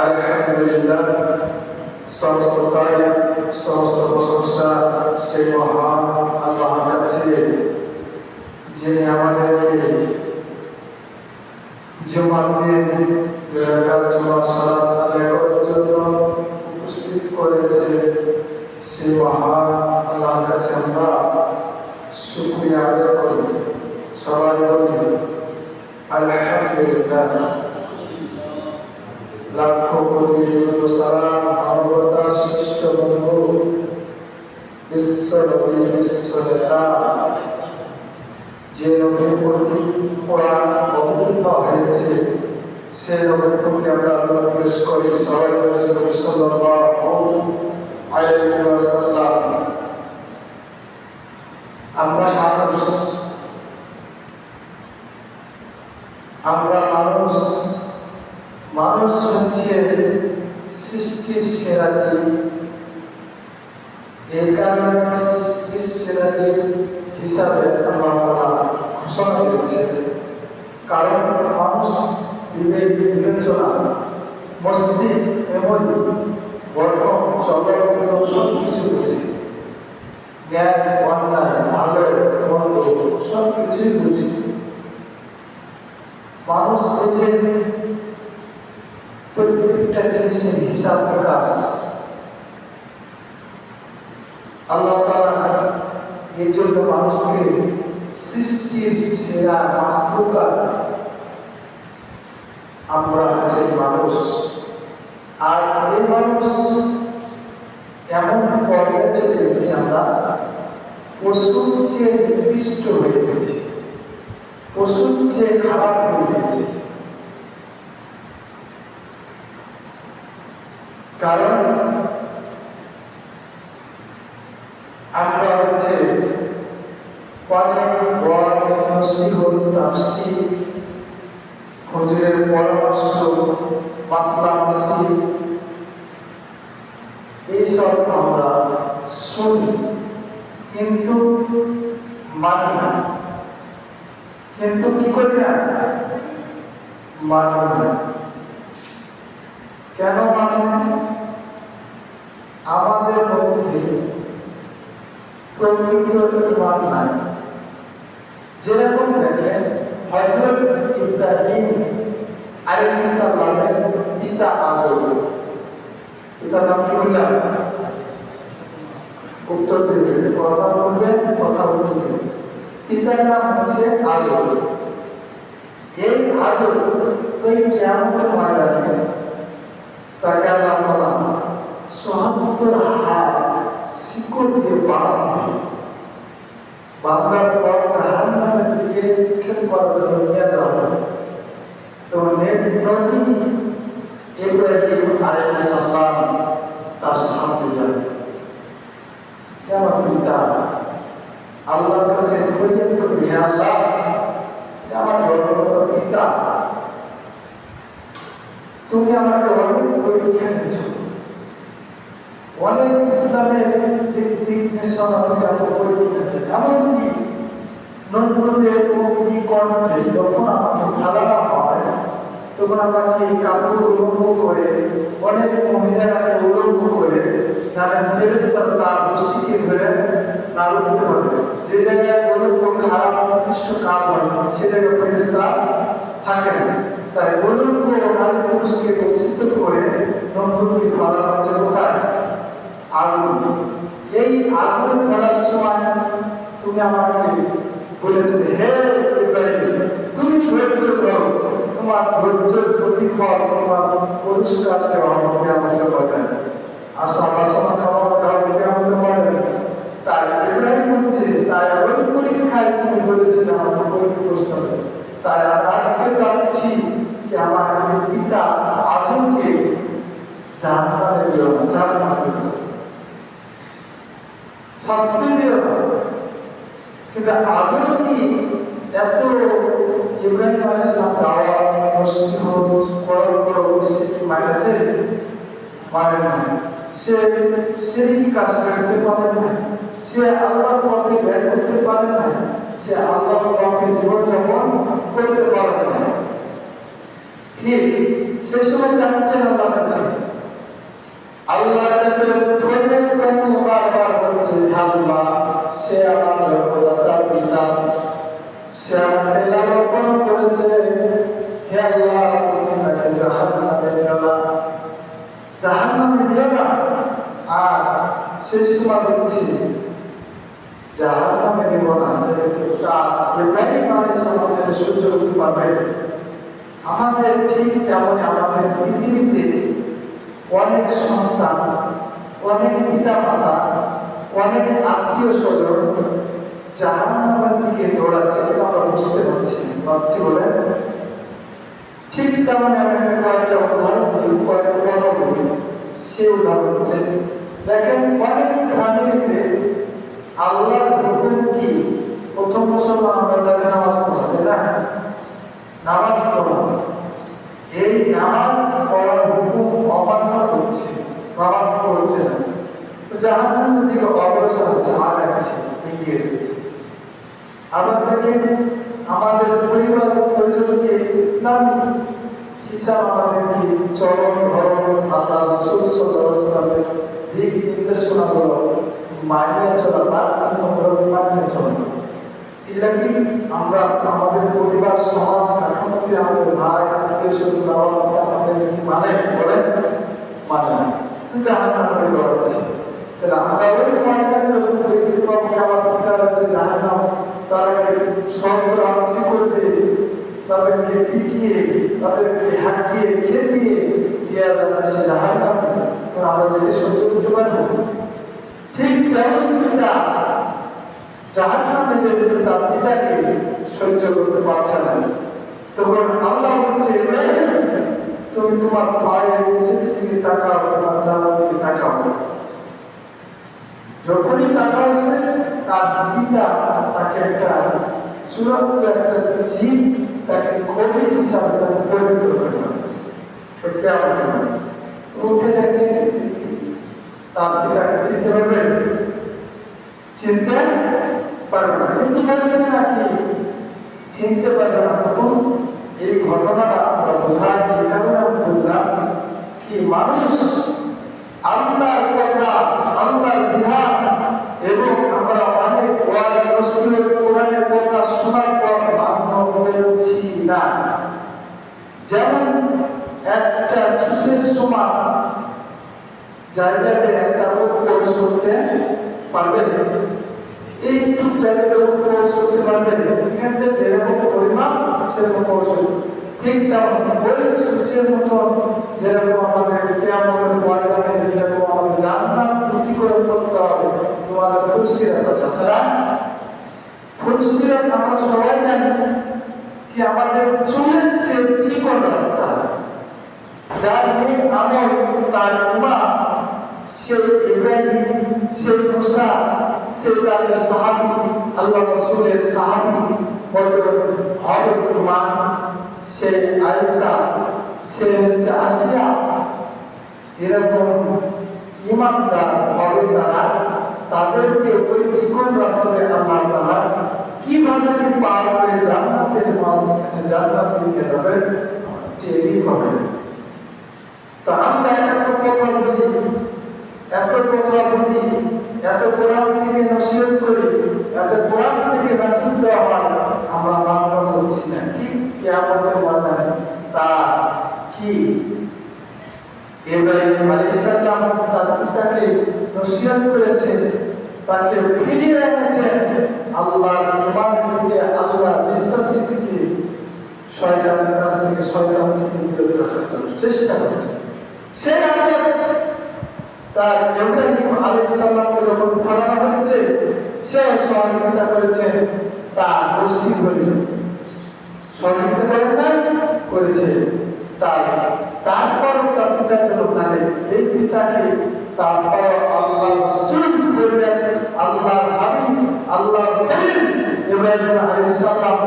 আলহামদুলিল্লাহ, সমস্ত তারিফ, সমস্ত প্রশংসা সেই মহান আল্লাহর কাছে, যিনি আমাদেরকে জুমার দিন দুই রাকাত জুমার সালাত আদায় করার জন্য উপস্থিত করেছে। সেই মহান আল্লাহর কাছে আমরা শুকরিয়া আদায় করি। সবাই বলি আলহামদুলিল্লাহ। লাখ কোটি সালাম মানবতার শ্রেষ্ঠ বন্ধু বিশ্বনবী বিশ্বনেতা, যে নবীর প্রতি কোরআন অবতীর্ণ হয়েছে, সে নবীর প্রতি আমরা পেশ করি। সবাই সাল্লাল্লাহু আলাইহি ওয়াসাল্লাম। আমরা মানুষ হচ্ছে সৃষ্টির সেরা জীব। এই কারণে সৃষ্টির সেরা জীব হিসাবে আল্লাহ তাআলা ঘোষণা করেছে। কারণ মানুষ বিবেক বিবেচনা, মস্তিষ্ক, মেমোরি, গঠন, চলন সব কিছু বুঝে। জ্ঞান, অন্যায়, ভালো, মন্দ সব কিছুই বুঝে। মানুষ বুঝে প্রত্যেকটা জিনিসের হিসাব প্রকাশ। আল্লাহ তাআলা এই জন্য মানুষকে সৃষ্টির সেরা মাখলুকাত আমরা হচ্ছে মানুষ। আর এই মানুষ এমন পর্যায়ে চলে গেছি, আমরা পশুর চেয়ে নিকৃষ্ট হয়ে গেছি, পশুর চেয়ে খারাপ হয়ে গেছি। কারণ আমরা হচ্ছে অনেক ওয়াজ, নসিহত, তাফসীর, হুজুরের পরামর্শ, মাসলা মাসিল এইসব আমরা শুনি, কিন্তু মানি না। কিন্তু কি করি না? মানি না। কেন মানি না? আমাদের মধ্যে প্রকৃত ঈমান নাই। যেরকম দেখেন, হযরত ইব্রাহিম আলাইহিস সালামের পিতা আজর, পিতার নাম কি বললাম? উত্তর দেবেন, কথা বলবেন, কথা উত্তর দেবেন। পিতার নাম হচ্ছে আজর। এই আজর ওই কিয়ামতের ময়দানে তাকে আল্লাহ তাআলা ৭৪ হাত শিকল দিয়ে বাঁধার পর জাহান্নামের দিকে নিক্ষেপ করার জন্য নিয়ে যাওয়া হবে। তো নবী ইব্রাহিম আলাইহিস সালাম তার সামনে যাবে। আমার পিতা আল্লাহর কাছে ফরিয়াদ করবে, হে আল্লাহ, আমার জন্মদাতা পিতা, তুমি আমাকে অনেক পরীক্ষা দিয়েছ, অনেক ইসলামের দিক নির্দেশনা তুমি আমাকে পরীক্ষা দিয়েছ। এমনকি নবুয়তের অগ্নি কণ্ঠে যখন আমাকে ঢালানো হয়, তখন আমাকে কাপড় উলঙ্গ করে, অনেক মহিলাকে উলঙ্গ করে যারা মেরেছে তার রশিকে ধরে নাড়ু দিতে হবে। যে জায়গায় উলঙ্গ খারাপ নিকৃষ্ট কাজ হয়, সে জায়গায় ফেরেশতা থাকে না। তাই উলঙ্গ নারী পুরুষকে একত্রিত করে নবুয়তকে ঢালানো হচ্ছে কোথায়? আগুন। এই আগুন ধরার সময় তুমি আমাকে বলেছিলে, হে ইব্রাহিম, তুমি ধৈর্য ধরো, তোমার ধৈর্যের প্রতিফল, তোমার পুরস্কার দেওয়া হবে আমাকে বলেন। আশা বাসনা খাওয়া দেওয়া হবে আমাকে বলেন। তাই ইব্রাহিম বলছে, তাই ওই পরীক্ষায় তুমি বলেছিলে আমাকে পরীক্ষা প্রশ্ন। তাই আমি আজকে চাচ্ছি যে আমার পিতা আজমকে জান্নাতে দিও না, জান্নাতে দিও, শাস্তি দিও না। কিন্তু আজম কি এত ইব্রাহিম আলাইহিস সালাম দাওয়াত, নসিহত করার পর সে কি মানেছে? মানে না। সে সেই কাজ করতে পারে না, সে আল্লাহর পথে ব্যয় করতে পারে না, সে আল্লাহর পথে জীবনযাপন করতে পারে না। ঠিক সে সময় চাচ্ছেন আল্লাহর কাছে জাহান্নামে দিও না। আর সেই সময় বলছি জাহান্নামে দেব না, ইব্রাহিম আলাইহিস সালামের সহ্য করতে পারবে। আমাদের ঠিক তেমন আমাদের পৃথিবীতে অনেক সন্তান, অনেক পিতা মাতা, অনেক আত্মীয় স্বজন জাহান্নামের দিকে দৌড়াচ্ছে, আমরা বুঝতে পারছি বলে। ঠিক তেমন আমি কয়েকটা উদাহরণ দিই, কয়েকটা কথা বলি। সে উদাহরণ হচ্ছে, দেখেন অনেক ফ্যামিলিতে আল্লাহর হুকুম কি? প্রথম মুসলমান আমরা জানি নামাজ পড়া, তাই না? নামাজ পড়া, এই নামাজ পড়ার হুকুম অমান্য করছে, নামাজ পড়ছে না, জাহান্নামের দিকে অগ্রসর হচ্ছে, আগাচ্ছে, এগিয়ে দিচ্ছে। আবার দেখেন আমাদের পরিবার পরিজনকে ইসলামী হিসাব আমাদেরকে চরম ধরম আল্লাহ রাসূল সাল্লাল্লাহু আলাইহি ওয়াসাল্লামের দিক নির্দেশনাগুলো মানিয়ে চলা, বাধ্যতামূলক মানিয়ে চলা। এটা কি আমরা আমাদের পরিবার সমাজ কাঠামোতে আমাদের ভাই আত্মীয় স্বজন আমাদের কি মানে বলেন? মানে না, জাহান্নামে দৌড়াচ্ছি। তাহলে আমরা ওই ময়দানে যখন দেখতে পাবো আমার পিতা আছে জাহান্নাম, তাদেরকে সর্বরাশি করে দিয়ে, তাদেরকে পিটিয়ে, তাদেরকে হাঁকিয়ে খেপিয়ে দেওয়া যাচ্ছে জাহান্নামে, তো আমরা দেখে সহ্য করতে পারবো? ঠিক তেমন পিতা জাহান্নামে যেতেছে, তার পিতাকে সহ্য করতে পারছে না। তখন আল্লাহ বলছে, তুমি তোমার মায়ের দিকে তাকাও, তোমার দাদার দিকে তাকাও। যখনই তাকাও শেষ, তার পিতা তাকে একটা চূড়ান্ত একটা জীব, তাকে খবিস হিসাবে তাকে পবিত্র করে রাখছে। উঠে দেখে তার পিতাকে চিনতে পারবেন? চিনতে পারবে না। কিন্তু বলছে নাকি চিনতে পারবে না। তখন এই ঘটনাটা আমরা বোঝাই, এই কারণে আমি বললাম কি মানুষ আল্লাহর কথা, আল্লাহর বিধান এবং আমরা অনেক মুসলিমের কোরআনের কথা শোনার পর মান্য করছি না। যেমন একটা জুসের সময় জায়গাতে একটা লোক প্রবেশ করতে পারবেন, এইটুকু জায়গাতে লোক প্রবেশ করতে পারবেন, এখানে যেরকম পরিমাণ সেরকম প্রবেশ করবে। ঠিক তেমন বলে জুসের মতন যেরকম আমাদের কিয়ামতের ময়দানে যেরকম আমাদের জান্নাত প্রতিকরণ করতে হবে, তোমাদের ফুলসিরাত আছে। সারা ফুলসিরাত আমরা সবাই জানি কি আমাদের চুলের যে চিকন রাস্তা, যার নেক আমল তার উম্মাহ, সেই ইব্রাহিম, সেই মুসা, সেই তাদের সাহাবী, আল্লাহ রাসূলের সাহাবী, হযরত উমর, সেই আয়েশা, সেই আসিয়া, এরকম ইমানদার হবে তারা, তাদেরকে ওই চিকন রাস্তাতে আল্লাহ তাআলা কিভাবে যে পার করে জান্নাতের মাঝখানে জান্নাত দিতে যাবে টেরি হবে। তা আমরা এত কথা বলি, এত কথা বলি, এত কোরআন থেকে নসিহত করি, এত কোরআন থেকে মেসেজ দেওয়া হয়, আমরা মান্য করছি না। কি কিয়ামতের ময়দানে তা কি ইব্রাহিম আলাইহিস সালাম তার পিতাকে নসিহত করেছেন, তাকে ফিরিয়ে এনেছেন আল্লাহর ইমানের দিকে, আল্লাহর বিশ্বাসের দিকে, শয়তানের কাছ থেকে, শয়তান থেকে বিরত রাখার জন্য চেষ্টা করেছেন। সে আছে তার ইব্রাহিম আলাইহিস সালামকে যখন ফলানো হচ্ছে, সে সহযোগিতা করেছেন, তার রশি ধরে সহযোগিতা করেন না, করেছে। তারপর তার পিতা ছিল তাহলে এই পিতাকে তারপর আল্লাহ রাসূল বললেন, আল্লাহ হাবিব, আল্লাহ খলিল ইব্রাহিম আলাইহিস সালাম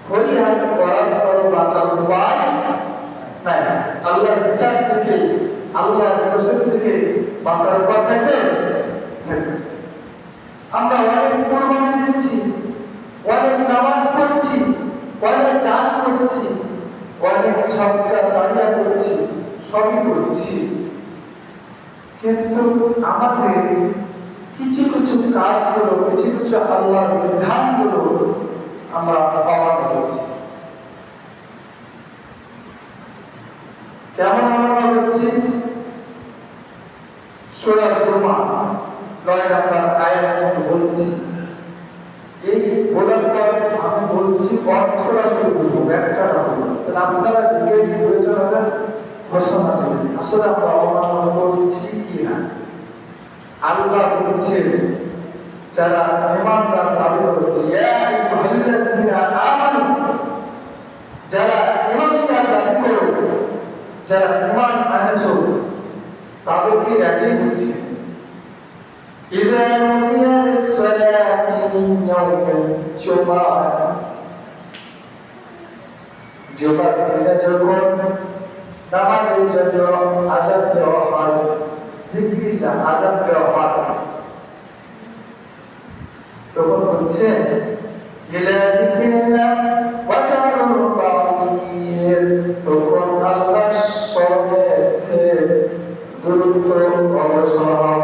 ফরিয়াদ করার পর বাঁচার উপায় নাই। আল্লাহর বিচার থেকে, আল্লাহর রসুল থেকে বাঁচার উপায় থাকবে। আমরা অনেক কুরবানি দিচ্ছি, অনেক নামাজ পড়ছি, অনেক দান করছি, অনেক সদকা সারিয়া করছি, সবই করছি, কিন্তু আমাদের কিছু কিছু কাজগুলো, কিছু কিছু আল্লাহর বিধানগুলো আমরা অমান্য করছি। কেমন অমান্য করছি? সূরা জুমা 9 নম্বর আয়াত বলছি। এই বলার পর আমি বলছি অর্থটা বলবো, ব্যাখ্যাটা বলবো, তাহলে আপনারা দিকে বিবেচনা ঘোষণা দেবেন আসলে আমরা অমান্য করছি কিনা। আল্লাহ বলছেন যারা ইমানদার দাবি করেছে, যারা ইমানদার দাবি করো, যারা ইমান আনেছো, তাদেরকে একই বলছে إذا نودي للصلاة من يوم الجمعة জুমার দিনে যখন নামাজের জন্য আযান দেওয়া হয়, যিকরিল্লাহ আযান দেওয়া হয়, তখন বলছে ইলা যিকরিল্লাহ ওয়া দারুল বাকির, তখন আল্লাহর স্মরণে দ্রুত অগ্রসর হও।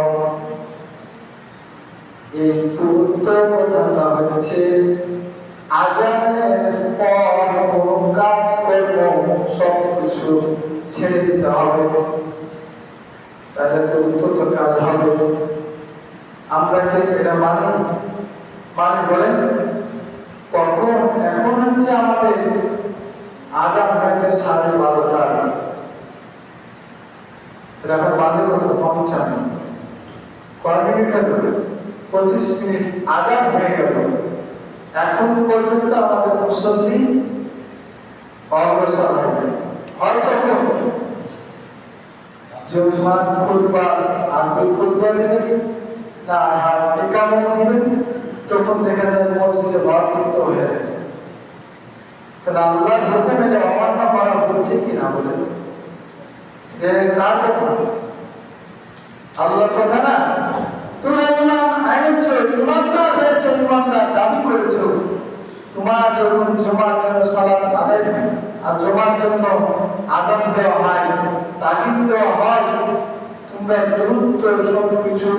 এই দ্রুত বোঝানো হচ্ছে আযানের পর কোন কাজ করব সবকিছু ছেড়ে দিতে হবে, তাহলে দ্রুত কাজ হবে। আমরা কি এটা মানি বলেন? কখন? এখন হচ্ছে আমাদের আযান হয়েছে 12:30, এখন বাজে কত? 55। কয় মিনিট হলো? 25 মিনিট আযান হয়ে গেল। এখন পর্যন্ত আমাদের মুসল্লি অগ্রসর হয়নি। হয়তো জুমার খুতবা আরবি খুতবা দিবেন না ইকামত দিবেন, তখন দেখা যায় মসজিদে ভরপুর হয়ে যায়। তাহলে আল্লাহর হুকুম এটা অমান্য করা হচ্ছে কিনা বলেন? যে কার কথা? আল্লাহর কথা না? তুমি ইমান আনছো, ইমানদার হয়েছে, ইমানদার দাবি করেছো, তোমার যখন জুমার জন্য সালাত আদায় আর জুমার জন্য আযান দেওয়া হয়, তালিম দেওয়া হয়, তোমরা দ্রুত সবকিছু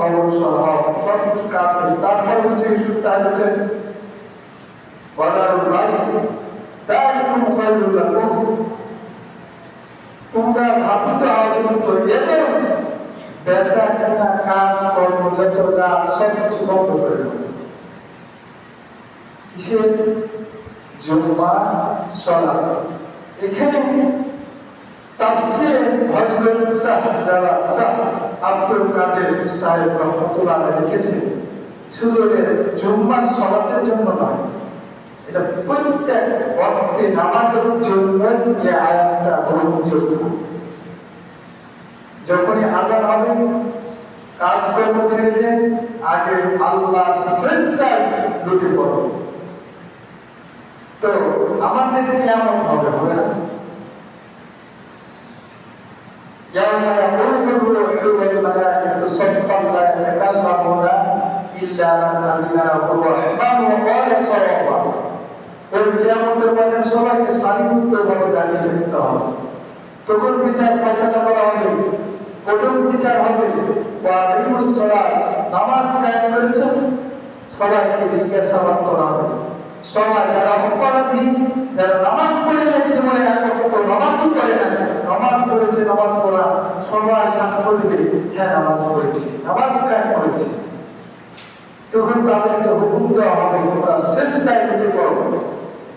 অগ্রসর হও, সবকিছু কাজ করো। তারপর হচ্ছে তাই হচ্ছে ওয়াদারুল বাইত যালিকুম খায়রুল লাকুম, তোমরা ভাবিত আয়োজন করে এলো বেচা কেনা কাজ কর্ম যত যা সবকিছু বন্ধ করে দেবো। কিসের? জুমা সালাত। এখানে তাফসীর হযরত শাহ আব্দুল কাদের সাহেব রাহমাতুল্লাহ আলাইহি লিখেছেন, শুধু জুমা সালাতের জন্য নয়, এটা প্রত্যেক ওয়াক্তে নামাজের জন্য এই আয়াতটা গ্রহণযোগ্য। যখনই আযান হবে কাজ কর্ম ছেড়ে দিয়ে আগে আল্লাহর সৃষ্টির লুটে পড়ো। তো আমাদের কিয়ামত হবে না? ইয়াউমা ইয়াকুলু রূহু ওয়াল মালায়েকাতু সাফফান লা ইয়াতাকাল্লামুনা ইল্লা মান আযিনা লাহু রাহমানু ওয়া ক্বালা সাওয়াবা। ওই কিয়ামতের ময়দানে সবাইকে সারিবদ্ধভাবে দাঁড়িয়ে থাকতে হবে। তখন বিচার ফয়সালা করা হবে। প্রথম বিচার হবে নামাজ কায়েম করেছেন, সবাইকে জিজ্ঞাসাবাদ করা হবে। সবাই যারা অপরাধী, যারা নামাজ পড়ে গেছে বলে নামাজই করে না, নামাজ পড়েছে, নামাজ পড়া, সবাই সাক্ষ্য দিবে হ্যাঁ নামাজ পড়েছি, নামাজ কায়েম করেছি। তখন তাদেরকে হুকুম দেওয়া হবে তোমরা সেজদায় উঠে পড়ো।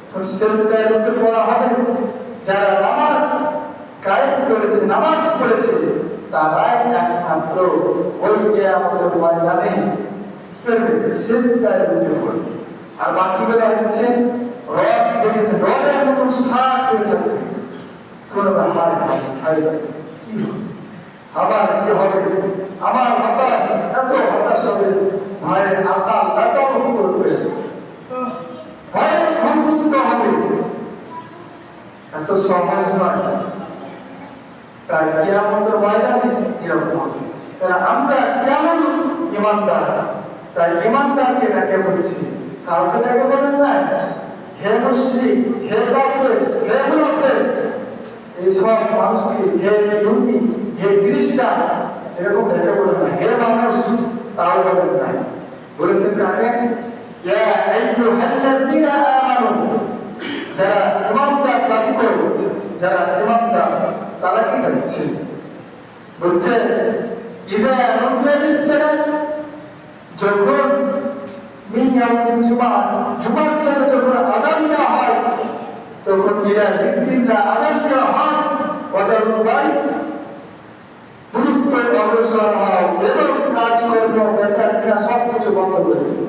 তখন সেজদায় উঠে পড়া হবে। যারা নামাজ কায়েম করেছে, নামাজ পড়েছে, তারাই একমাত্র ওই কিয়ামতের ময়দানে সেজদায় উঠে পড়বে। আর বাকিগুলো হচ্ছে রদ দেখেছে, রদের মতো শাক হয়ে যাবে। তোমরা কি আবার কি হবে? আমার হতাশ, এত হতাশ হবে, ভাইয়ের আকাল এত করবে, ভয়ের ভুক্ত হবে, এত সহজ নয়। তাই কিয়ামতের ময়দানে এরকম। তাহলে আমরা কেমন ইমানদার? তাই ইমানদারকে ডাকে বলছি, কাউকে ডাকে বলেন না হে মুশরিক, হে কাফের, হে মুনাফিক, এইসব মানুষকে হে ইহুদি, হে খ্রিস্টান এরকম ডেকে বলেন না। হে মানুষ তাও বলেন না। বলেছেন কাকে? ইয়া আইয়ুহাল্লাযীনা আমানু, যারা ইমানদার দাবি করে, যারা ইমানদার তারা কি করছে? বলছে إذا نودي للصلاة যখন জুমার জন্য যখন আযান দেওয়া হয় তখন ইলা যিকরিল্লাহ আযান দেওয়া হয় ওয়াদারুল্লাহ দ্রুত অগ্রসর হও এবং কাজ কর্ম বেচাকেনা সব কিছু বন্ধ করে দিও।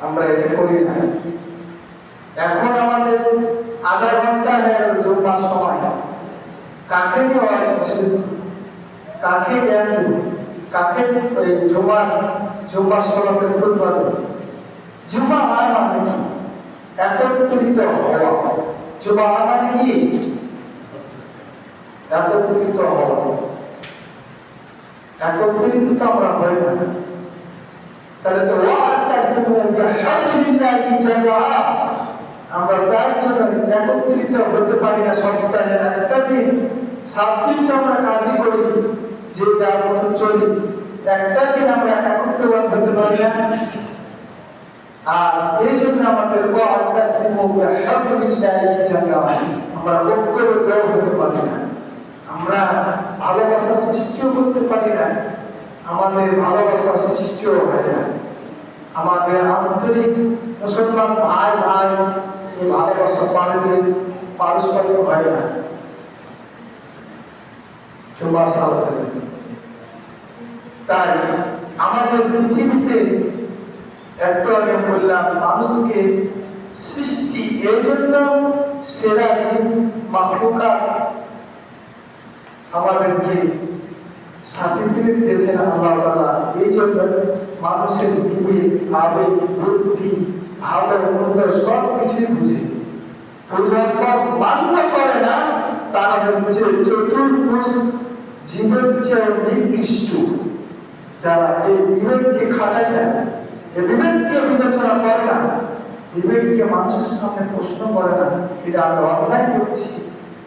আমরা এটা করি না। এখন আমাদের আধা ঘন্টা হয়ে গেল জুমার সময়, কাকে দেওয়া হয়, কাকে জ্ঞান দেব, কাকে জুমার সলাতের খুতবা দেব। জুমা মানে কি? একত্রিত হওয়া। জুমা মানে কি? একত্রিত হওয়া। একত্রিত তো আমরা হই না। তাহলে তো আমরা তার জন্য একত্রিত হতে পারি না। সপ্তাহে একটা দিন, 7 দিন তো আমরা কাজই করি, যে যার মতো চলি, একটা দিন আমরা একত্রিত হতে পারি না। আর এই জন্য আমাদের আমরা ঐক্যবদ্ধ হতে পারি না, আমরা ভালোবাসা সৃষ্টিও করতে পারি না, আমাদের ভালোবাসা সৃষ্টিও হয় না, আমাদের আন্তরিক মুসলমান ভাই ভাই এই ভালোবাসা পারস্পরিক হয় না। তাই আমাদের পৃথিবীতে একটু আগে বললাম মানুষকে সৃষ্টি এই জন্য সেরা জীব মাখলুকাত আমাদেরকে সার্টিফিকেট দিয়েছেন আল্লাহ তাআলা। এই জন্য মানুষের বিবেক, আবেগ, বুদ্ধি, ভালো মন্দ সব কিছুই বুঝে, বোঝার পর মান্য করে না, তারা হচ্ছে চতুর্ভুজ জীবের চেয়ে নিকৃষ্ট। যারা এই বিবেককে খাটায় না, এই বিবেককে বিবেচনা করে না, বিবেককে মানুষের সামনে প্রশ্ন করে না, এটা আমি অন্যায় করছি,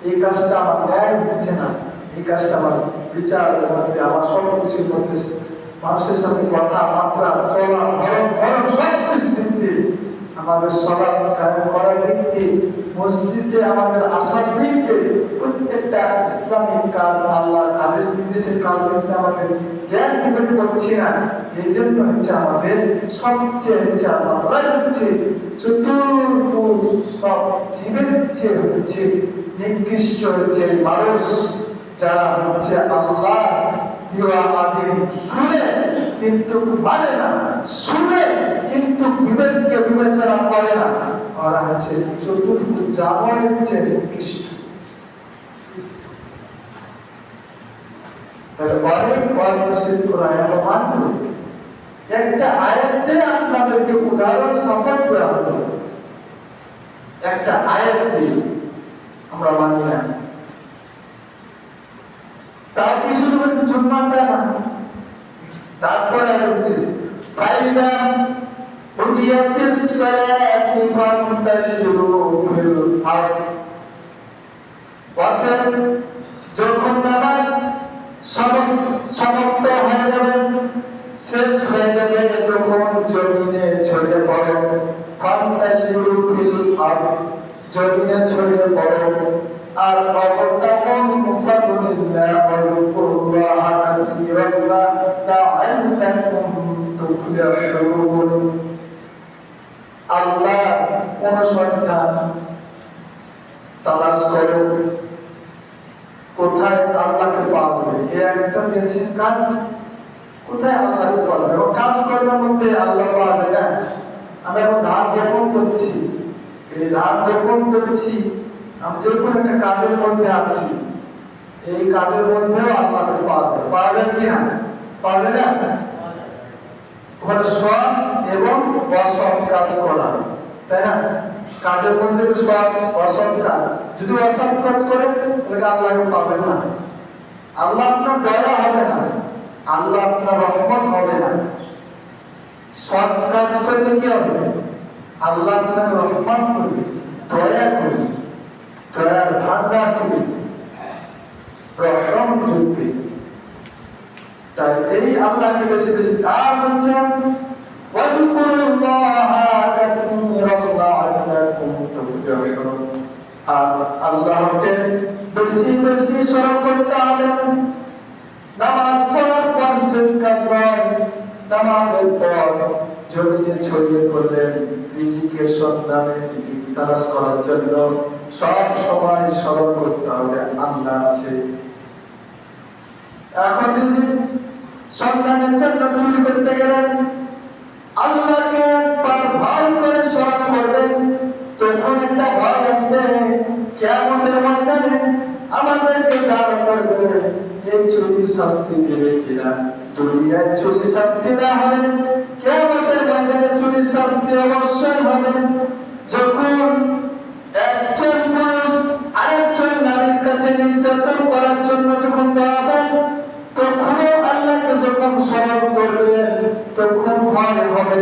এই কাজটা আমার ন্যায় হচ্ছে না, এই কাজটা আমার বিচার মধ্যে, আমার সব কিছুর মধ্যে মানুষের সাথে কথাবার্তা চলা ধরন সব কিছু দিক দিয়ে, আমাদের সলাৎ কায়েম করার দিক দিয়ে, মসজিদে আমাদের আসার দিক দিয়ে, প্রত্যেকটা ইসলামিক কাজ, আল্লাহর আদেশ নির্দেশের কাজ করতে আমাদের জ্ঞান বিবেক করছি না। এই জন্য হচ্ছে আমাদের সবচেয়ে হচ্ছে আল্লাহ হচ্ছে চতুর্ভুজ সব জীবের চেয়ে হচ্ছে নিকৃষ্ট হচ্ছে মানুষ, যারা হচ্ছে আল্লাহ শুনে কিন্তু মানে না, শুনে কিন্তু বিবেককে বিবেচনা করে না, ওরা হচ্ছে চতুর্ভুজ জানোয়ারের চেয়ে নিকৃষ্ট। একটা আয়াতে আপনাদেরকে উদাহরণ সাপোর্ট দেওয়া হলো, একটা আয়াত দিয়ে আমরা মানি না, তার পিছনে হচ্ছে জুম্মাটা না, তারপরে হচ্ছে ফাইদা উদিয়াতিস সালাতি ফান্তাশিরু ফিল আরদ। অর্থাৎ যখন নামাজ সমাপ্ত হয়ে যাবে, শেষ হয়ে যাবে, তখন জমিনে ছড়িয়ে পড়ো, ফান্তাশিরু ফিল আরদ, জমিনে ছড়িয়ে পড়ো। আর অবতাকুন ফাদুলিল্লাহ ওয়া যকুরুল্লাহ কাসীরান লাআল্লাকুম তুফলিহুন। আল্লাহ অনুসন্ধান তালাশ করো, কোথায় আল্লাহকে পাওয়া যাবে। এর একটা পেয়েছে কাজ, কোথায় আল্লাহকে পাওয়া যাবে, ও কাজ করার মধ্যে আল্লাহ পাওয়া যায় না। আমরা এখন ধান বপন করছি, এই ধান বপন করছি, আমি যে কোনো একটা কাজের মধ্যে আছি, এই কাজের মধ্যেও আল্লাহকে পাওয়া যায়। পাওয়া যায় কি না? পাওয়া যায় না? ওখানে সৎ এবং অসৎ কাজ করা, তাই না? কাজের মধ্যে সৎ অসৎ কাজ, যদি অসৎ কাজ করে তাহলে আল্লাহকে পাবেন না, আল্লাহ আপনার দয়া হবে না, আল্লাহ আপনার রহমত হবে না। সৎ কাজ করলে কি হবে? আল্লাহ আপনার রহমত করবে, দয়া করবে, দয়ার ভান্ডার করবে, রহম করবে। তাই এই আল্লাহকে বেশি বেশি কাজ করছেন, ওয়াযকুরুল্লাহা কাসীরান লাআল্লাকুম তুফলিহুন। আর আল্লাহকে বেশি বেশি স্মরণ করতে হবে। নামাজ পড়ার পর শেষ কাজ নয়, নামাজের পর জমিনে ছড়িয়ে পড়লেন রিজিকের সন্ধানে, রিজিক তালাশ করার জন্য সব সময় স্মরণ করতে হবে আল্লাহ আছে। এখন রিজিক সন্ধানের জন্য চুরি করতে গেলেন, আল্লাহকে একবার ভয় করে স্মরণ করবেন, তখন একটা ভয় আসবে কিয়ামতের ময়দানে আমাদেরকে দাঁড় করবে, এই চুরির শাস্তি দেবে কিনা। দুনিয়ায় চুরির শাস্তি না হবে, কিয়ামতের ময়দানে চুরির শাস্তি অবশ্যই হবে। যখন একজন পুরুষ আরেকজন নারীর কাছে নির্যাতন করার জন্য যখন দাঁড়াবেন, তখনও আল্লাহকে যখন স্মরণ করবেন, তখন ভয় হবে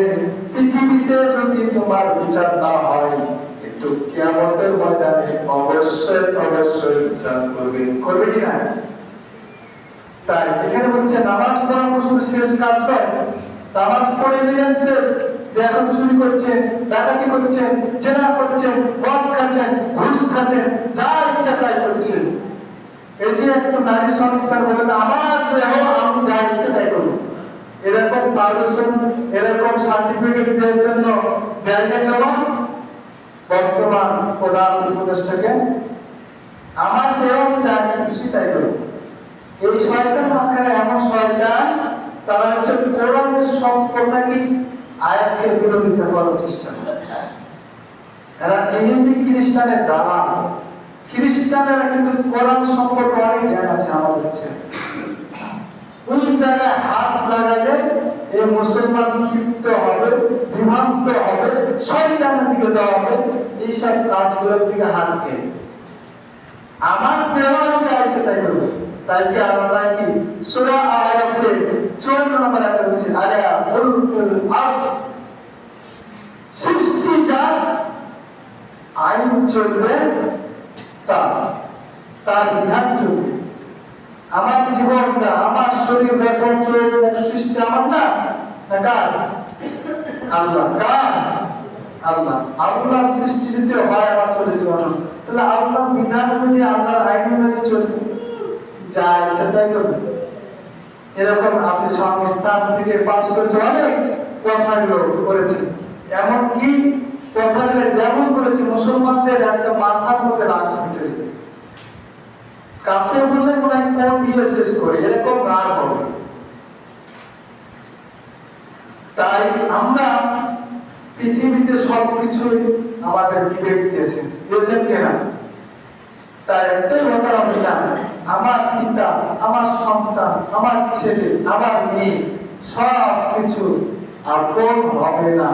পৃথিবীতে যদি তোমার বিচার না হয়, কিন্তু কিয়ামতের ময়দানে অবশ্যই অবশ্যই বিচার করবেন। করবে কিনা? তাই এখানে বলছে নামাজ পড়া শুধু শেষ কাজ নয়। নামাজ পড়ে নিলেন শেষ, এখন চুরি করছেন, ডাকাতি করছেন, জেনা করছেন, মদ খাচ্ছেন, ঘুষ খাচ্ছেন, যা ইচ্ছা তাই করছেন। এই যে একটু নারী সংস্থান বলেন আমার দেহ আমি যা ইচ্ছে তাই করব, এরকম পারমিশন, এরকম সার্টিফিকেট দেওয়ার জন্য ব্যাংকে যাবো বর্তমান প্রধান উপদেষ্টাকে, আমার দেহ আমি যা খুশি তাই করব। এই শয়তান মার্কারা এমন শয়তান, তারা হচ্ছে কোরআনের সব কথাকে আয়াতকে বিরোধিতা করার চেষ্টা করে। এরা ইহুদি খ্রিস্টানের দালাল। খ্রিস্টানেরা কিন্তু কোরআন সম্পর্কে অনেক জ্ঞান আছে আমাদের চেয়ে। কোন জায়গায় হাত লাগালে এই মুসলমান ক্ষিপ্ত হবে, বিভ্রান্ত হবে, শয়তানের দিকে দেওয়া হবে, এইসব কাজগুলোর দিকে হাত দিয়ে আমার দেওয়া চাইছে তাই করবো। তাই কি আল্লাহ কি সূরা আরাফে 54 নম্বর আয়াতে বলেছে, আলা কুল আরদ সৃষ্টি যার আইন চলবে, তার বিধান চলবে। আমার জীবনটা, আমার শরীর, বেতন, চোখ, সৃষ্টি আমার না, কার? আল্লাহ। কার? আল্লাহ। আল্লাহ সৃষ্টি যদি হয় আমার চরিত্র গঠন, তাহলে আল্লাহ বিধান অনুযায়ী, আল্লাহর আইন অনুযায়ী চলবে, যা ইচ্ছা তাই করবে। এরকম আছে সংস্থান থেকে পাস করেছে, অনেক কথাগুলো করেছে, এমনকি কথাগুলো যেমন করেছে মুসলমানদের একটা মাথার মধ্যে রাখতে হয়েছে, কাছে বললে মনে হয় কোন দিয়ে শেষ করে, এরকম না হবে। তাই আমরা পৃথিবীতে সবকিছুই আমাদের বিবেক দিয়েছেন, দিয়েছেন কেনা? তাই একটাই ব্যাপার আমি জানি, আমার পিতা, আমার সন্তান, আমার ছেলে, আমার মেয়ে সব কিছু আপন হবে না।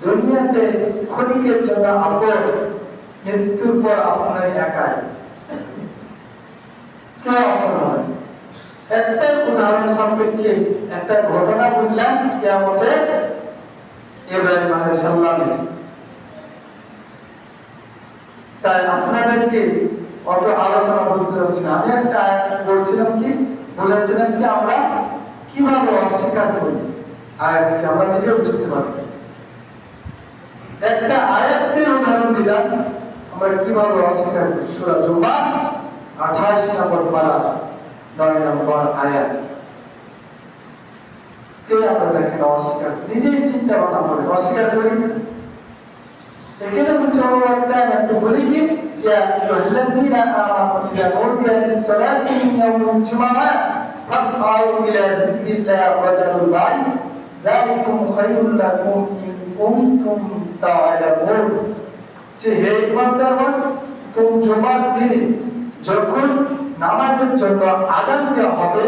দুনিয়াতে ক্ষণিকের জন্য আপন, মৃত্যুর পর আপনার একাই, কেউ আপন হবে। একটা উদাহরণ সাপেক্ষে একটা ঘটনা বললাম কিয়ামতের ইব্রাহিম আলাইহিস সালাম। তাই আপনাদেরকে অত আলোচনা করতে যাচ্ছি না, আমি একটা আয়াত বলছিলাম কি, বলেছিলাম কি আমরা কিভাবে অস্বীকার করি, আয়াতকে আমরা নিজে বুঝতে পারি। একটা আয়াতের উদাহরণ দিলাম আমরা কিভাবে অস্বীকার করি। সূরা জুমা 28 নম্বর পারা 9 নম্বর আয়াত। কে আমরা দেখেন অস্বীকার, নিজেই চিন্তা ভাবনা করে অস্বীকার করি। এখানে বলছে একটা একটু বলি কি, ইয়া আইয়ুহাল্লাযীনা আমানু ইযা নুদিয়া লিস-সালাতি মিন ইয়াউমিল জুমআহ ফাসআউ ইলা যিকরিল্লাহি ওয়া যারুল বাই' যালিকুম খায়রুল লাকুম ইন কুনতুম তা'লামুন। যে হে ঈমানদারগণ, তোমরা জুমার দিনে যখন নামাজের জন্য আযান দেওয়া হবে,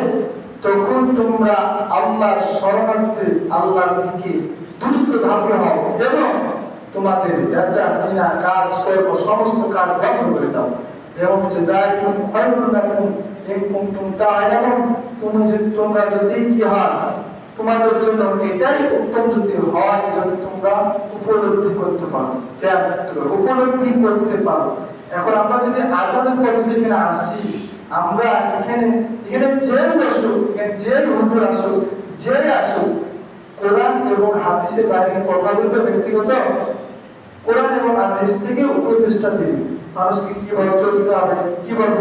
তখন তোমরা আল্লাহর শরণার্থে আল্লাহর দিকে দ্রুত ধাবিত হও এবং তোমাদের বেচা কিনা কাজ কর্ম সমস্ত কাজ বন্ধ করে দাও। এবং যালিকুম খায়রুল লাকুম ইন কুনতুম তা'লামুন, তোমরা যদি কি হয় তোমাদের জন্য এটাই উত্তম যদি হয়, যদি তোমরা উপলব্ধি করতে পারো, উপলব্ধি করতে পারো। এখন আমরা যদি আযানের পদ্ধতি এখানে আসি, আমরা এখানে যে বসুক, যে হুজুর আসুক, যে আসুক, কোরআন এবং হাদিসের বাইরে কথা বলতে ব্যক্তিগত, কোরআন এবং হাদিস থেকে উপদেষ্টা দিবে, মানুষকে কিভাবে চলতে হবে, কিভাবে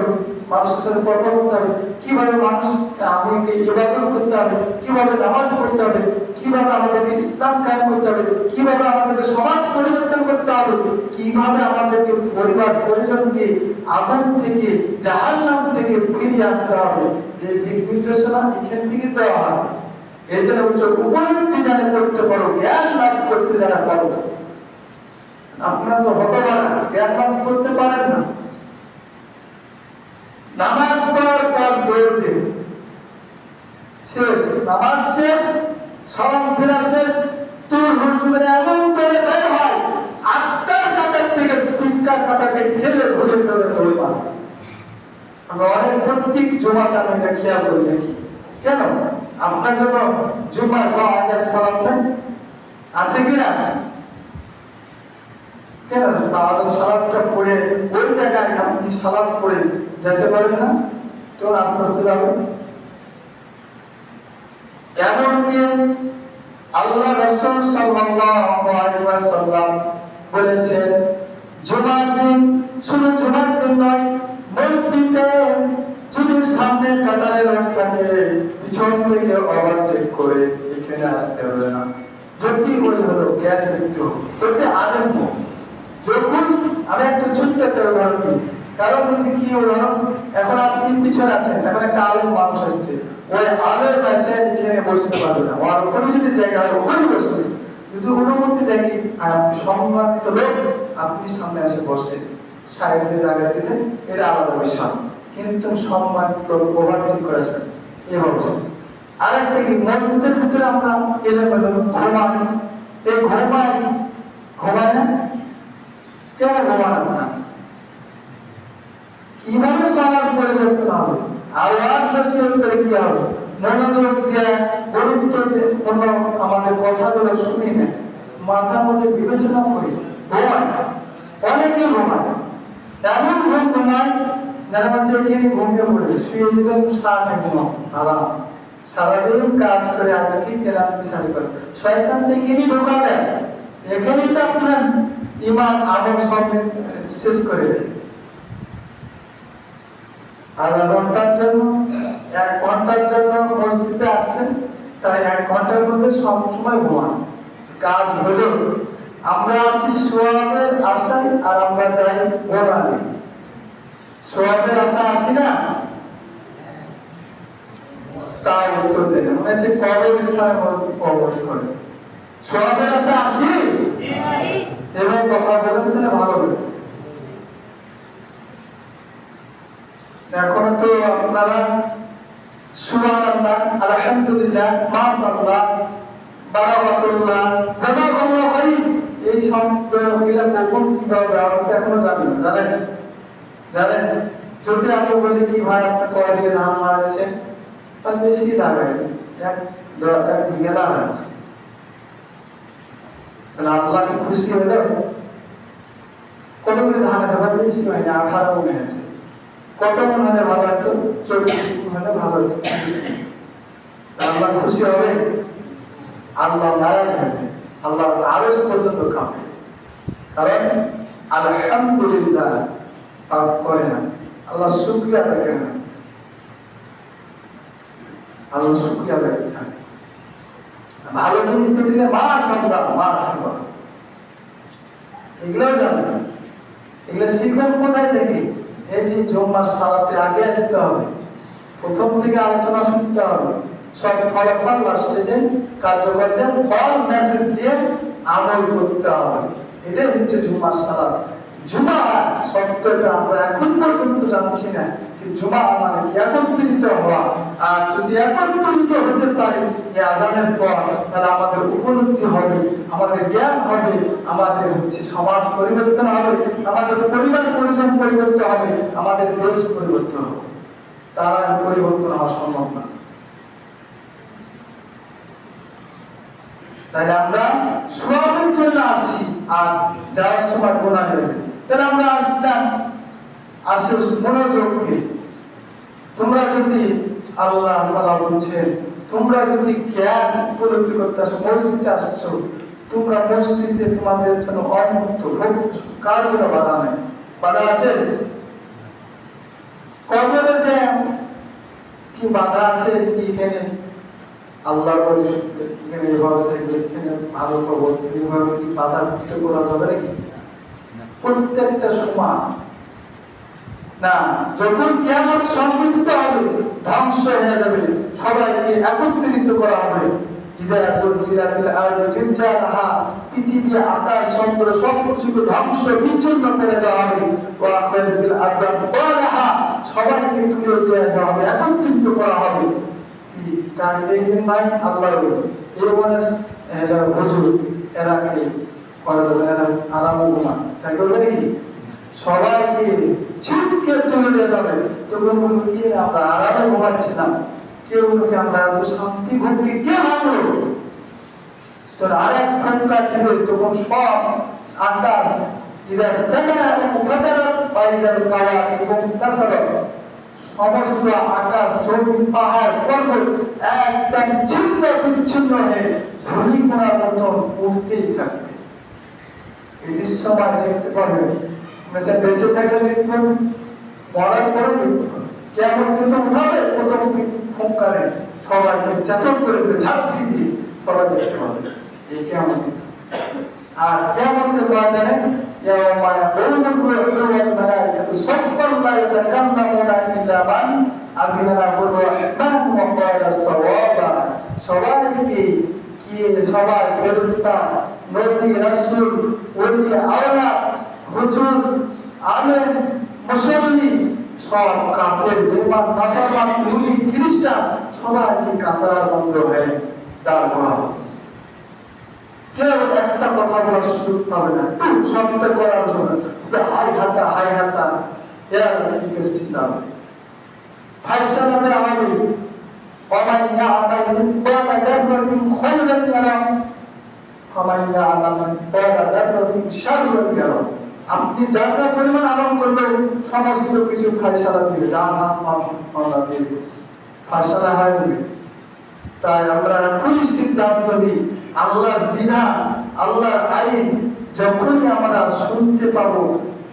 মানুষের সাথে কথা বলতে হবে, কিভাবে মানুষ আমাকে ইবাদত করতে হবে, কিভাবে নামাজ পড়তে হবে, কিভাবে আমাদের ইসলাম কায়েম করতে হবে, কিভাবে আমাদের সমাজ পরিবর্তন করতে হবে, কিভাবে আমাদেরকে পরিবার পরিজনকে আগুন থেকে জাহান্নাম থেকে ফিরিয়ে আনতে হবে, যে দিক নির্দেশনা এখান থেকে দেওয়া হয়। এই জন্য উপলব্ধি জানে করতে পারো, জ্ঞান লাভ করতে জানা পারো। আপনারা তো হতবাক, জ্ঞান লাভ করতে পারেন না। নামাজ পড়ার পর দৌড়তে শেষ, নামাজ শেষ, সালাম ফেরা শেষ, তুই হুজুরে এমন করে দেয় ভাই আত্মার কাতার থেকে পিসকার কাতারকে ফেলে ধরে ধরে দৌড়বা। আমরা অনেক প্রত্যেক জমাটা আমি এটা খেয়াল করে দেখি। কেন আপনার জন্য জুমার বা আগে সালাম দেন আছে কিনা? কেন তাহলে সালাদটা পড়ে ওই জায়গায় আপনি সালাদ পড়ে যেতে পারেন না? তো আস্তে আস্তে যাবেন। এমনকি আল্লাহ রাসূল সাল্লাল্লাহু আলাইহি ওয়াসাল্লাম বলেছেন, জুমার দিন শুধু জুমার দিন নয়, মসজিদে যদি সামনে কাতারে লোক থাকে পিছন থেকে ওভারটেক করে এখানে আসতে হবে না। যদি ওই হলো জ্ঞান মৃত্যু যদি আলেম যখন আমি একটা ছোট্ট একটা উদাহরণ দিই, কারণ হচ্ছে কি উদাহরণ, এখন আপনি পিছনে আছেন, এখন একটা আলেম মানুষ আসছে, ওই আলেম এসে এখানে বসতে পারবে না, আর ওখানে যদি জায়গা হয় ওখানে বসবে। যদি অনুমতি দেখি সম্মানিত লোক আপনি সামনে এসে বসে সাইডে জায়গা দিলে এটা আলাদা বিষয়, কিন্তু সম্মানিত লোক ওভারটেক করেছেন এই বলছেন। আরেকটা কি, মসজিদের ভিতরে আমরা এলোমেলো ঘুমাই, এই ঘুমায় না কেন ঘুমানো না? কিভাবে সমাজ পরিবর্তন হবে? আওয়াজ বেশি করে কি হবে? মনোযোগ দিয়ে গুরুত্ব দিয়ে আমাদের কথাগুলো শুনি না, মাথার মধ্যে বিবেচনা করি, ঘুমায় অনেকে ঘুমায়, এমন ঘুমায় যারা হচ্ছে এখানে ঘুমিয়ে পড়বে, শুয়ে দিলেন সারা ঘুমাও আরাম, সারাদিন কাজ করে আজকে কেরামতি সারি করে শয়তান থেকেই ধোঁকা দেয়। এখানেই তো আপনার ইমান আমল সব শেষ করে দেয়। আধা ঘন্টার জন্য 1 ঘন্টার জন্য মসজিদে আসছেন, তাই 1 ঘন্টার মধ্যে সব সময় ঘুমান। কাজ হলো আমরা আসি সোয়াবের আশায় আর আমরা যাই গোনালে। সোয়াবের আশা আসি না, তা উত্তর দেন মনে হচ্ছে কবে স্থানে কবর করে সোয়াবের আশা আসি এবং কথা বলেন তাহলে ভালো হবে। এখন তো আপনারা সুবহানাল্লাহ, আলহামদুলিল্লাহ, মাশাআল্লাহ, বারাকাতুল্লাহ, জাযাকাল্লাহু খাইর এই শব্দগুলো কখন কিভাবে ব্যবহার করতে এখনো জানেন? যদি আমি বলি কি ভাই আপনি কয়দিন ধান মারছেন, তার বেশি লাগাই এক বিঘা লাগাচ্ছে, আল্লাহ কি খুশি হলো? কতগুলি ধান আছে ভাই? বেশি হয়নি, 18 মনে আছে। কত মন হলে ভালো হতো? 24 মন হলে ভালো হতো। আল্লাহ খুশি হবে? আল্লাহ নারাজ হবে, আল্লাহ আরশ পর্যন্ত কাঁপে। কারণ আলহামদুলিল্লাহ পাপ করে না, আল্লাহ শুকরিয়া দেখে না, আল্লাহ শুকরিয়া দেখে না। ভালো জিনিস দিলে মাশাআল্লাহ মারহাবা, এগুলো জানেন, এগুলো শিখবেন কোথায় থেকে? এই যে জুম্মার সালাতে আগে আসতে হবে, প্রথম থেকে আলোচনা শুনতে হবে, সব ফলাফল লাস্টে যে কার্যকরদের ফল মেসেজ দিয়ে আমল করতে হবে। এটাই হচ্ছে জুম্মার সালাত। জুমা শব্দটা আমরা এখন পর্যন্ত জানছি না যে জুমা মানে একত্রিত হওয়া, আর যদি একত্রিত হতে পারি এই আজানের পর তাহলে আমাদের উপলব্ধি হবে, আমাদের জ্ঞান হবে, আমাদের হচ্ছে সমাজ পরিবর্তন হবে, আমাদের পরিবার পরিজন পরিবর্তন হবে, আমাদের দেশ পরিবর্তন হবে। তারা পরিবর্তন হওয়া সম্ভব না। তাহলে আমরা সবের জন্য আসি আর যাওয়ার সময় গোনা নেবে, তাহলে আমরা আসলাম আসে মনোযোগ দিয়ে। তোমরা যদি আল্লাহ তাআলা বলছেন, তোমরা যদি জ্ঞান উপলব্ধি করতে আসো, মসজিদে আসছো, তোমরা মসজিদে তোমাদের জন্য অমুক্ত কার জন্য বাধা নেই, বাধা আছে? কবরে যে কি বাধা আছে কি এখানে আল্লাহ বলে এখানে এভাবে থাকবে, এখানে ভালো খবর, এইভাবে কি বাধা মুক্ত করা যাবে নাকি? প্রত্যেকটা সমান না। যখন কিয়ামত সংঘটিত হবে, ধ্বংস হয়ে যাবে, সবাইকে একত্রিত করা হবে। পৃথিবী, আকাশ, চন্দ্র সবকিছুকে ধ্বংস বিচ্ছিন্ন করে দেওয়া হবে। সবাইকে তুলে দেওয়া হবে, একত্রিত করা হবে। সবাইকে ছিটকে তুলে দিয়ে যাবে। তখন বলবো কি আমরা আরামে ঘুমাচ্ছিলাম, কেউ আমরা এত শান্তি ভক্তি কে ভাবলো? আরেক ঘন্টা দিবে, তখন সব আকাশ সমস্ত আকাশ, জমি, পাহাড়, পর্বত একদম ছিন্ন বিচ্ছিন্ন হয়ে ধূলিকণার মতন উঠতেই থাকবে। এই দৃশ্যমান দেখতে পাবেন, বেঁচে থাকলে দেখবেন, মরার পরে দেখবেন। কেমন কিন্তু উঠাবে প্রথম ফুঙ্কারে সবাইকে চেতন করে ঝাঁপি দিয়ে সবাই দেখতে পাবে এই কেমন। আর কেমন জানেন, সবাইকে সবাই ফেরেশতা, নবী, রাসূল, ওলি, আওলিয়া, হুজুর, আলেম, মুসল্লি, সব কাফের, বেঈমান, নাফরমান, ইহুদি, খ্রিস্টান সবাইকে কাতার বন্ধ হয়ে দাঁড় করা হবে। কেউ একটা কথা বলার সুযোগ পাবে না, সত্য করার জন্য শুধু হাই হাতা এরা কি করে চিন্তা হবে। ফাইসালা দেওয়া হবে, ومن يعمل مثقال ذرة خيرا يره ومن يعمل مثقال ذرة شرا يره। আপনি যারা পরিমাণ আমল করবেন সমস্ত কিছু ফাইসালা দিবে, ডান হাত মামলা দিবে, ফাইসালা হয় দিবে। তাই আমরা এখনই সিদ্ধান্ত নিই, আল্লাহর বিধান, আল্লাহর আইন যখনই আমরা শুনতে পাবো,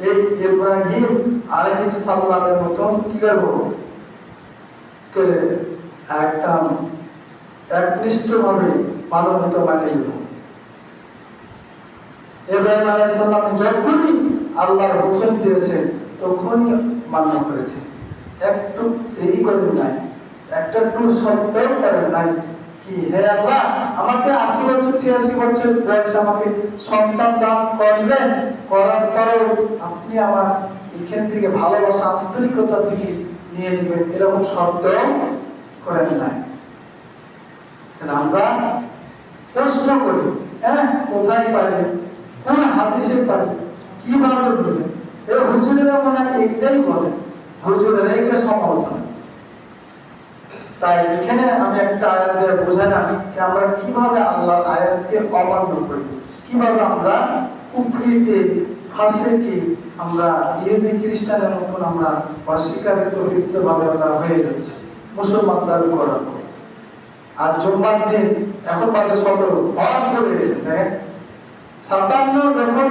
এই ইব্রাহিম আলাইহিস সালামের মতন কি করব করে একদম একনিষ্ঠভাবে পালনিত মানিয়ে নেব। ইব্রাহিম আলাইহিস সালাম যখনই আল্লাহর হুকুম দিয়েছেন তখনই মান্য করেছে, একটু দেরি করেন নাই, একটা একটু সত্যও করেন নাই। কি হে আল্লাহ, আমাকে 80 বছর 86 বছর বয়সে আমাকে সন্তান দান করলেন, করার পরেও আপনি আমার এখান থেকে ভালোবাসা আন্তরিকতা থেকে নিয়ে নেবেন, এরকম শব্দ করেন নাই। আমরা প্রশ্ন করি, হ্যাঁ কোথায় পারে, কোন হাদিসে পারে, কিভাবে বলবেন? এই হুজুরেরা মনে হয় একটাই বলে, হুজুরেরা একটা সমালোচনা। তাই এখানে আমি একটা আয়াত দিয়ে বোঝালাম যে আমরা কিভাবে আল্লাহর আয়াতকে অমান্য করি, কিভাবে আমরা কুফরিতে, ফাসিকে, আমরা ইহুদি খ্রিস্টানের মতন আমরা অস্বীকারিত লিপ্তভাবে আমরা হয়ে যাচ্ছি মুসলমান দাবি করার পর। আর জুম্মার দিন এখন বাজে 17 ভর করে গেছে, দেখেন 57 যখন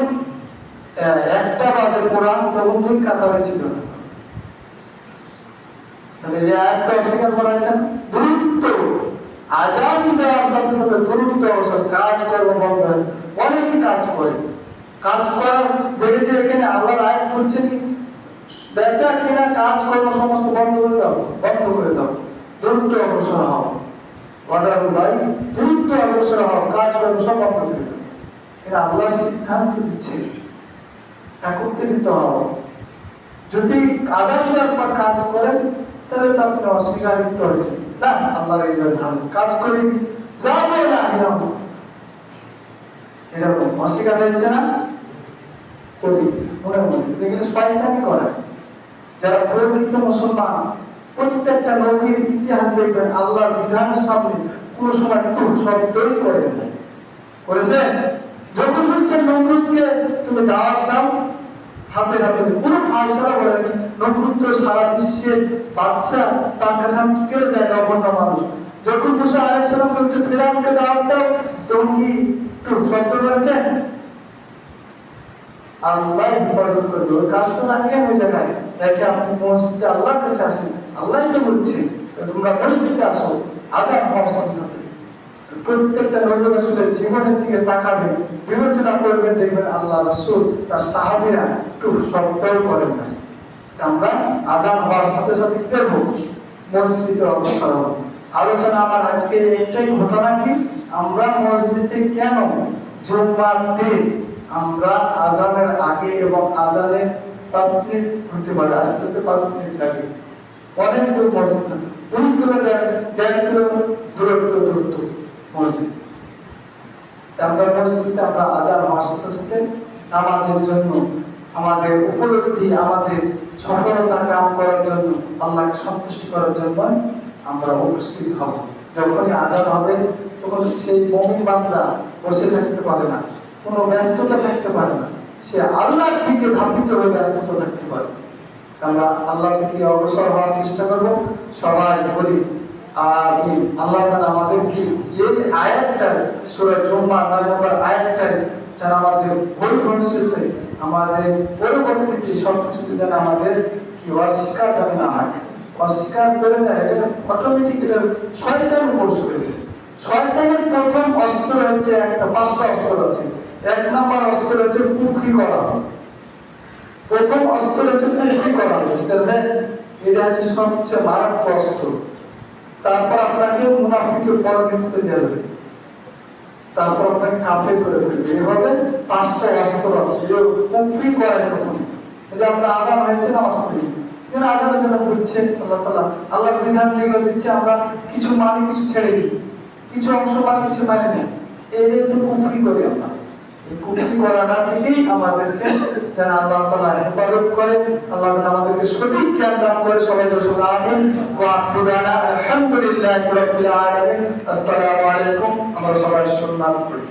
1টা বাজে কোরআন তখন 2 কাতারে ছিল না। তাহলে এই আয়াতটা অস্বীকার করেছেন, দ্রুত আজান দেওয়ার সাথে সাথে দ্রুত কাজ কর্ম বন্ধ হয়। অনেকে কাজ করে, কাজ করার দেখেছি এখানে আল্লাহর আয়াত বলছে কি বেচা কিনা কাজ কর্ম সমস্ত বন্ধ করে দাও, বন্ধ করে দাও, দ্রুত অগ্রসর হও, বাজার ভাই দ্রুত অগ্রসর হও, কাজ কর্ম সব বন্ধ করে দাও। এটা আল্লাহর সিদ্ধান্ত দিচ্ছে, একত্রিত হও। যদি আজান দেওয়ার পর কাজ করেন তাহলে তো আপনি অস্বীকারিত হয়েছে না, আল্লাহর এই ভালো কাজ করি যাবে না, এরকম অস্বীকার হয়েছে না করি মনে মনে দেখলে স্পাইটামি করে। যারা পবিত্র মুসলমান প্রত্যেকটা নবীর ইতিহাস দেখবেন আল্লাহর বিধানের সামনে কোন সময় একটু শব্দই করেন না, করেছেন? যখন বলছেন নমরুদকে তুমি দাওয়াত দাও, হাতে হাতে পুরো ফায়সালা বলেন। নমরুদ তো সারা বিশ্বের বাদশা, তার কাছে আমি কি করে যাই অন্য মানুষ। যখন মুসা আলাইহিস সালাম বলছে ফিরআউনকে দাওয়াত দাও, তখন কি একটু শব্দ করেছেন? আল্লাহ হেফাজত করবে। ওই কাজটা না কেন ওই জায়গায় দেখে আপনি মসজিদে আল্লাহর কাছে আসেন, আল্লাহ তো বলছে তোমরা মসজিদে আসো, আজান হওয়ার সাথে সাথে প্রত্যেকটা নবী রাসূলের জীবনের দিকে তাকাবেন, বিবেচনা করবেন, দেখবেন আল্লাহ রাসূল তার সাহাবীরা একটু শব্দও করেন না। আমরা আজান হওয়ার সাথে সাথে দেখব মসজিদে অগ্রসর হব। আলোচনা আমার আজকে একটাই ঘটনা কি, আমরা মসজিদে কেন জুম্মার দিন আমরা আজানের আগে এবং আজানের 5 মিনিট হতে পারে, আস্তে আস্তে 5 মিনিট লাগে, অনেক দূর মসজিদ, 2 কিলো 1.5 কিলো দূরত্ব মসজিদ। আমরা মসজিদে আমরা আজান হওয়ার সাথে সাথে নামাজের জন্য আমাদের উপলব্ধি, আমাদের সফলতা কাম করার জন্য, আল্লাহকে সন্তুষ্ট করার জন্য আমরা উপস্থিত হব। যখনই আজান হবে তখন সেই মুমিন বান্দা বসে থাকতে পারে না, কোনো ব্যস্ততা থাকতে পারে না, সে আল্লাহর দিকে ধাবিত হয়ে ব্যস্ততা থাকতে পারে। আমরা আল্লাহর দিকে অগ্রসর হওয়ার চেষ্টা করব, সবাই বলি আমিন। আল্লাহ যেন আমাদেরকে এই আয়াতটা সূরা জুমার 9 নম্বর আয়াতটা যেন আমাদের ভবিষ্যতে আমাদের পরবর্তীতে সবকিছু যেন আমাদের কি অস্বীকার যেন না হয়, অস্বীকার করে না, এটা অটোমেটিক এটা শয়তান উপর চলে যায়। শয়তানের প্রথম অস্ত্র হচ্ছে একটা, 5টা অস্ত্র আছে। 1 নম্বর অস্ত্র হচ্ছে কুফরি করা, প্রথম অস্ত্র হচ্ছে কুফরি করা, বুঝতে পারলেন? এটা হচ্ছে সবচেয়ে মারাত্মক অস্ত্র। তারপর আপনাকে মুনাফিকের পরিণত দেবে, তারপর আপনাকে কাফের করে ফেলবে। এভাবে 5টা অস্ত্র আছে। কুফরি করার প্রথম, যে আমরা আযান হয়েছে নামাজ পড়ি, যেন আযানের জন্য বলছে আল্লাহ তাআলা, আল্লাহর বিধান যেগুলো দিচ্ছে আমরা কিছু মানি, কিছু ছেড়ে দিই, কিছু অংশ মানি, কিছু মানি না, এই তো কুফরি করি আমরা। এই কুফরি করাটা থেকেই আমাদেরকে যেন আল্লাহ তাআলা হেফাজত করে, আল্লাহ আমাদেরকে সঠিক জ্ঞান দান করে। সবাই জোরে আমিন। ওয়া আলহামদুলিল্লাহি রাব্বিল আলামিন। আসসালামু আলাইকুম। আমরা সবাই সুন্নাত পড়ি।